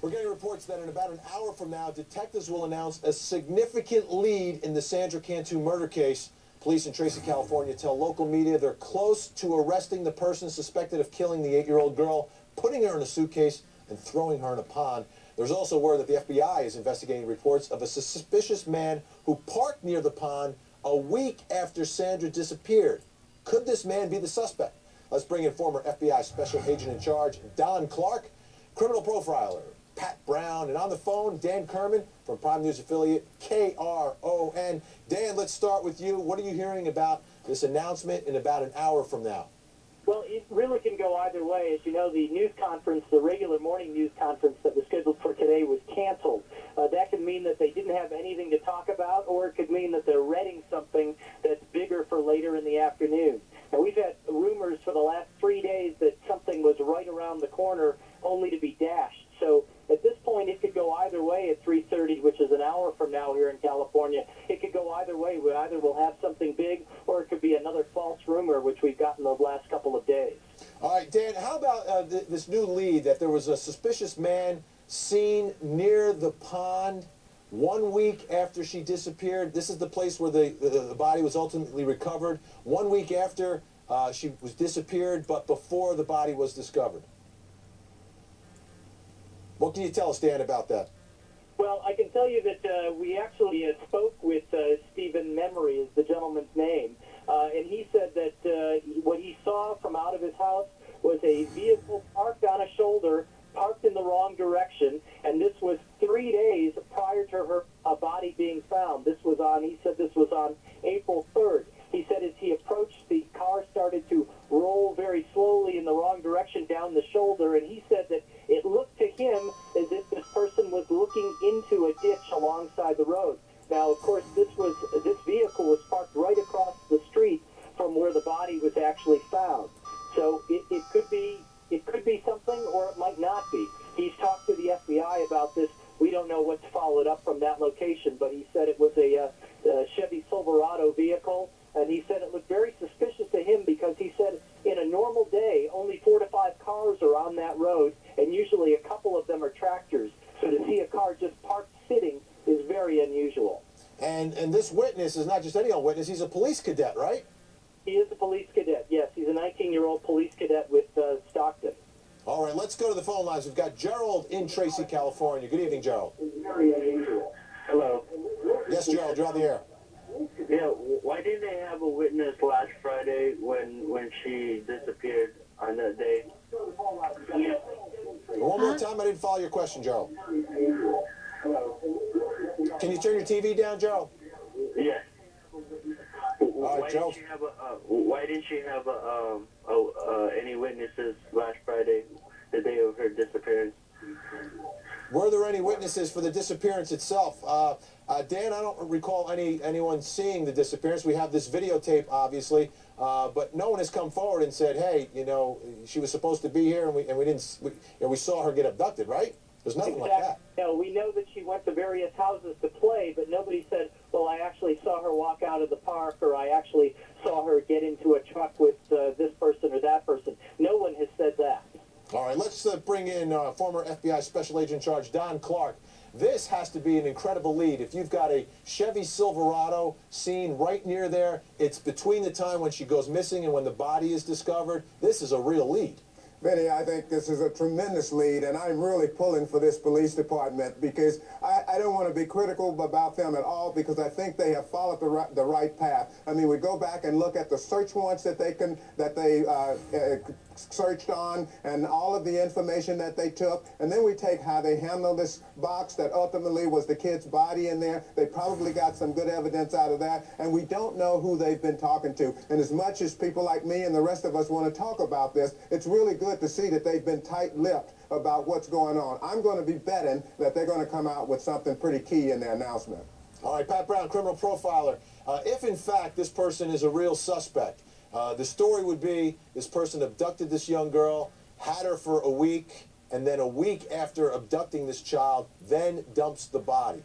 We're getting reports that in about an hour from now, detectives will announce a significant lead in the Sandra Cantu murder case. Police in Tracy, California tell local media they're close to arresting the person suspected of killing the 8-year-old girl, putting her in a suitcase, and throwing her in a pond. There's also word that the FBI is investigating reports of a suspicious man who parked near the pond a week after Sandra disappeared. Could this man be the suspect? Let's bring in former FBI Special Agent in Charge, Don Clark, criminal profiler Pat Brown, and on the phone, Dan Kerman from Prime News affiliate KRON. Dan, let's start with you. What are you hearing about this announcement in about an hour from now? Well, it really can go either way. As you know, the news conference, the regular morning news conference that was scheduled for today was canceled. That could mean that they didn't have anything to talk about, or it could mean that they're readying something that's bigger for later in the afternoon. Now, we've had rumors for the last 3 days that something was right around the corner, only to be dashed. So at this point, it could go either way at 3:30, which is an hour from now here in California. It could go either way. We either will have something big, or it could be another false rumor, which we've gotten the last couple of days. All right, Dan, how about this new lead that there was a suspicious man seen near the pond 1 week after she disappeared? This is the place where the body was ultimately recovered. 1 week after she was disappeared, but before the body was discovered. What can you tell us, Dan, about that? Well, I can tell you that we actually spoke with Stephen Memory, is the gentleman's name, and he said that what he saw from out of his house was a vehicle parked on a shoulder, parked in the wrong direction, and this was 3 days prior to her body being found. This was on, he said this was on April 3rd. He said as he approached, the car started to roll very slowly in the wrong direction down the shoulder, and he said that it looked to him as if this person was looking into a ditch alongside the road. Now, of course, this vehicle was parked right across the street from where the body was actually found. So it could be something, or it might not be. He's talked to the FBI about this. We don't know what's followed up from that location, but he said it was a Chevy Silverado vehicle, and he said it looked very suspicious to him because he said in a normal day, only 4 to 5 cars are on that road, and usually a couple of them are tractors. So to see a car just parked sitting is very unusual. And this witness is not just any old witness. He's a police cadet, right? He is a police cadet, yes. He's a 19-year-old police cadet with Stockton. All right, let's go to the phone lines. We've got Gerald in Tracy, California. Good evening, Gerald. Very unusual. Hello. Yes, Gerald, you're on the air. Yeah, why didn't they have a witness last Friday when she disappeared on that day? One more time, I didn't follow your question, Gerald. Can you turn your TV down, Gerald? Yeah. All right, Gerald. Why didn't she have any witnesses last Friday, the day of her disappearance? Were there any witnesses for the disappearance itself? Dan, I don't recall anyone seeing the disappearance. We have this videotape, obviously, but no one has come forward and said, "Hey, you know, she was supposed to be here, and we saw her get abducted." Right? There's nothing like that. No, we know that she went to various houses to play, but nobody said, "Well, I actually saw her walk out of the park," or "I actually saw her get into a truck with this person or that person." No one has said that. All right, let's bring in former FBI Special Agent in Charge, Don Clark. This has to be an incredible lead. If you've got a Chevy Silverado seen right near there, it's between the time when she goes missing and when the body is discovered. This is a real lead. Vinny, I think this is a tremendous lead, and I'm really pulling for this police department because I don't want to be critical about them at all, because I think they have followed the right path. I mean, we go back and look at the search warrants that they searched on and all of the information that they took, and then we take how they handled this box that ultimately was the kid's body in there. They probably got some good evidence out of that, and we don't know who they've been talking to. And as much as people like me and the rest of us want to talk about this, it's really good to see that they've been tight-lipped about what's going on. I'm going to be betting that they're going to come out with something pretty key in their announcement. All right, Pat Brown, criminal profiler. If, in fact, this person is a real suspect, the story would be this person abducted this young girl, had her for a week, and then a week after abducting this child, then dumps the body.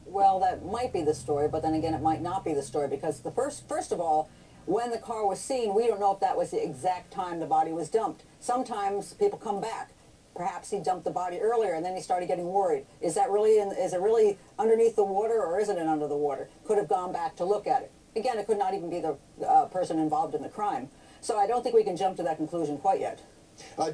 Well, that might be the story, but then again, it might not be the story, because the first of all, when the car was seen, we don't know if that was the exact time the body was dumped. Sometimes people come back perhaps he dumped the body earlier and then he started getting worried. Is it really underneath the water, or isn't it under the water? Could have gone back to look at it. Again, it could not even be the person involved in the crime. So I don't think we can jump to that conclusion quite yet.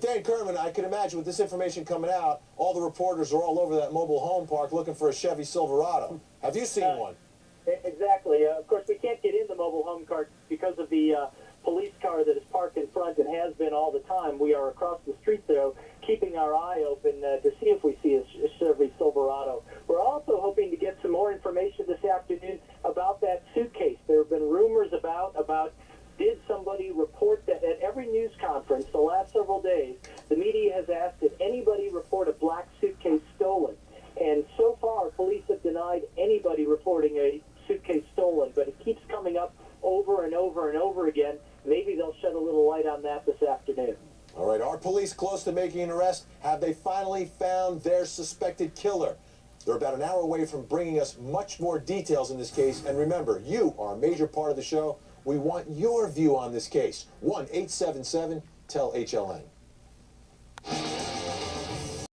Dan Kerman, I can imagine with this information coming out, all the reporters are all over that mobile home park looking for a Chevy Silverado. Have you seen one? Exactly. Of course, we can't get in the mobile home park because of the police car that is parked in front and has been all the time. We are across the street, though, keeping our eye open to see if we see a Chevy Silverado. We're also hoping to get some more information this afternoon about that suitcase. There have been rumors about did somebody report that at every news conference the last several days, the media has asked, did anybody report a black suitcase stolen? And so far, police have denied anybody reporting a suitcase stolen, but it keeps coming up over and over and over again. Maybe they'll shed a little light on that this afternoon. All right, are police close to making an arrest? Have they finally found their suspected killer? They're about an hour away from bringing us much more details in this case. And remember, you are a major part of the show. We want your view on this case. 1-877-TEL-HLN.